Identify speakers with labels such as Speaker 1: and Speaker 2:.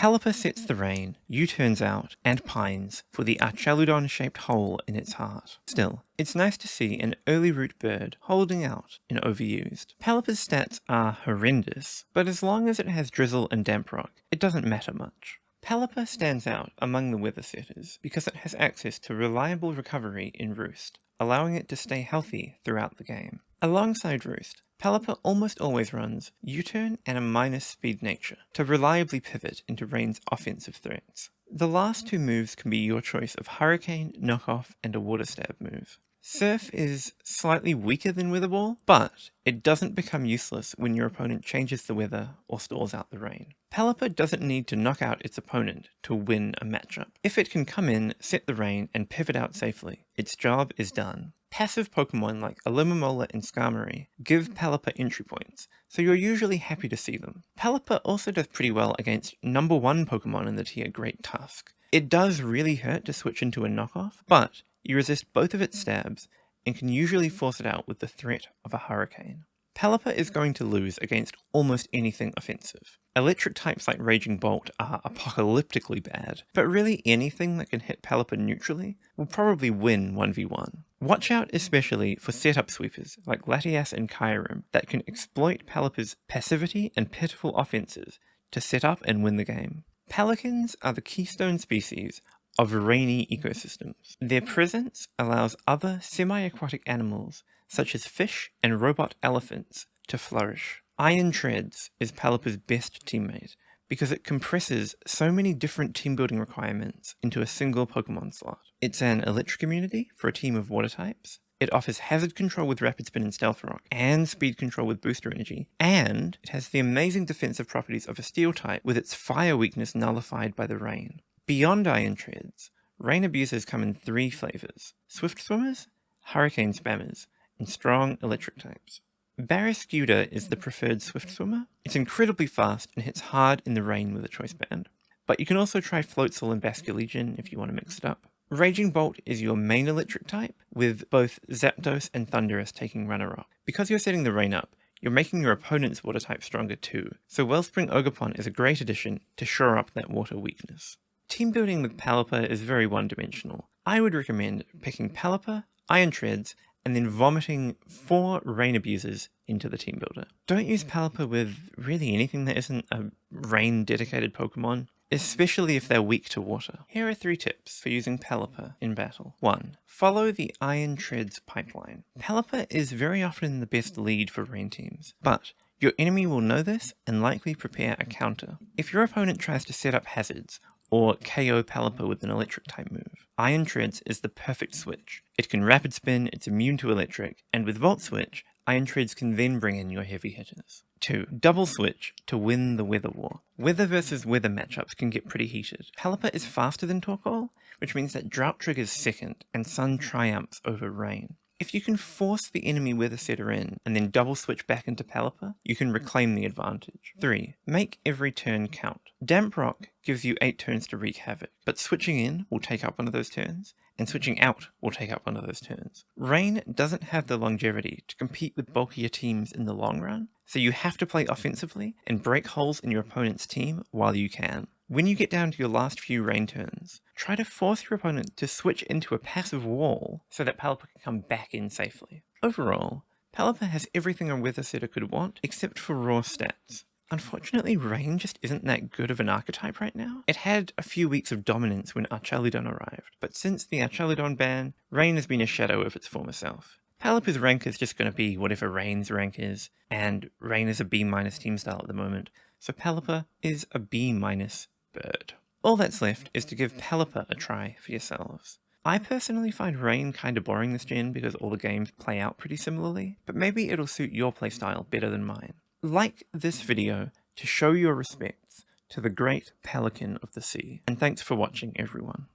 Speaker 1: Pelipper sets the rain, U-turns out, and pines for the Archeludon-shaped hole in its heart. Still, it's nice to see an early root bird holding out in overused. Pelipper's stats are horrendous, but as long as it has drizzle and damp rock, it doesn't matter much. Pelipper stands out among the weather setters because it has access to reliable recovery in Roost, allowing it to stay healthy throughout the game. Alongside Roost, Pelipper almost always runs U-turn and a minus speed nature to reliably pivot into Rain's offensive threats. The last two moves can be your choice of Hurricane, Knockoff, and a Water Stab move. Surf is slightly weaker than Witherball, but it doesn't become useless when your opponent changes the weather or stalls out the rain. Pelipper doesn't need to knock out its opponent to win a matchup. If it can come in, set the rain, and pivot out safely, its job is done. Passive Pokemon like Alomomola and Skarmory give Pelipper entry points, so you're usually happy to see them. Pelipper also does pretty well against number 1 Pokemon in the tier Great Tusk. It does really hurt to switch into a knockoff, but you resist both of its stabs and can usually force it out with the threat of a Hurricane. Pelipper is going to lose against almost anything offensive. Electric types like Raging Bolt are apocalyptically bad, but really anything that can hit Pelipper neutrally will probably win 1v1. Watch out especially for setup sweepers like Latias and Kyurem that can exploit Pelipper's passivity and pitiful offenses to set up and win the game. Pelicans are the keystone species of rainy ecosystems. Their presence allows other semi-aquatic animals, such as fish and robot elephants, to flourish. Iron Treads is Pelipper's best teammate, because it compresses so many different team-building requirements into a single Pokemon slot. It's an electric immunity for a team of water types, it offers hazard control with Rapid Spin and Stealth Rock, and speed control with Booster Energy, and it has the amazing defensive properties of a Steel type with its fire weakness nullified by the rain. Beyond Iron Treads, rain abusers come in 3 flavors: Swift Swimmers, Hurricane Spammers, and strong electric types. Barraskewda is the preferred Swift Swimmer. It's incredibly fast and hits hard in the rain with a Choice Band, but you can also try Floatzel and Basculegion if you want to mix it up. Raging Bolt is your main electric type, with both Zapdos and Thundurus taking Runner Rock. Because you're setting the rain up, you're making your opponent's water type stronger too, so Wellspring Ogerpon is a great addition to shore up that water weakness. Team building with Pelipper is very one-dimensional. I would recommend picking Pelipper, Iron Treads, and then vomiting 4 rain abusers into the team builder. Don't use Pelipper with really anything that isn't a rain-dedicated Pokemon, especially if they're weak to water. Here are 3 tips for using Pelipper in battle. 1. Follow the Iron Treads pipeline. Pelipper is very often the best lead for rain teams, but your enemy will know this and likely prepare a counter. If your opponent tries to set up hazards, or KO Pelipper with an electric type move, Iron Treads is the perfect switch. It can Rapid Spin, it's immune to electric, and with Volt Switch, Iron Treads can then bring in your heavy hitters. 2. Double switch to win the weather war. Weather versus weather matchups can get pretty heated. Pelipper is faster than Torkoal, which means that Drought triggers second and Sun triumphs over Rain. If you can force the enemy weather setter in and then double switch back into Pelipper, you can reclaim the advantage. 3. Make every turn count. Damp Rock gives you 8 turns to wreak havoc, but switching in will take up one of those turns, and switching out will take up one of those turns. Rain doesn't have the longevity to compete with bulkier teams in the long run, so you have to play offensively and break holes in your opponent's team while you can. When you get down to your last few rain turns, try to force your opponent to switch into a passive wall so that Pelipper can come back in safely. Overall, Pelipper has everything a weather setter could want except for raw stats. Unfortunately, Rain just isn't that good of an archetype right now. It had a few weeks of dominance when Archeludon arrived, but since the Archeludon ban, Rain has been a shadow of its former self. Pelipper's rank is just going to be whatever Rain's rank is, and Rain is a B- team style at the moment, so Pelipper is a B- bird. All that's left is to give Pelipper a try for yourselves. I personally find Rain kinda boring this gen because all the games play out pretty similarly, but maybe it'll suit your playstyle better than mine. Like this video to show your respects to the great pelican of the sea, and thanks for watching everyone.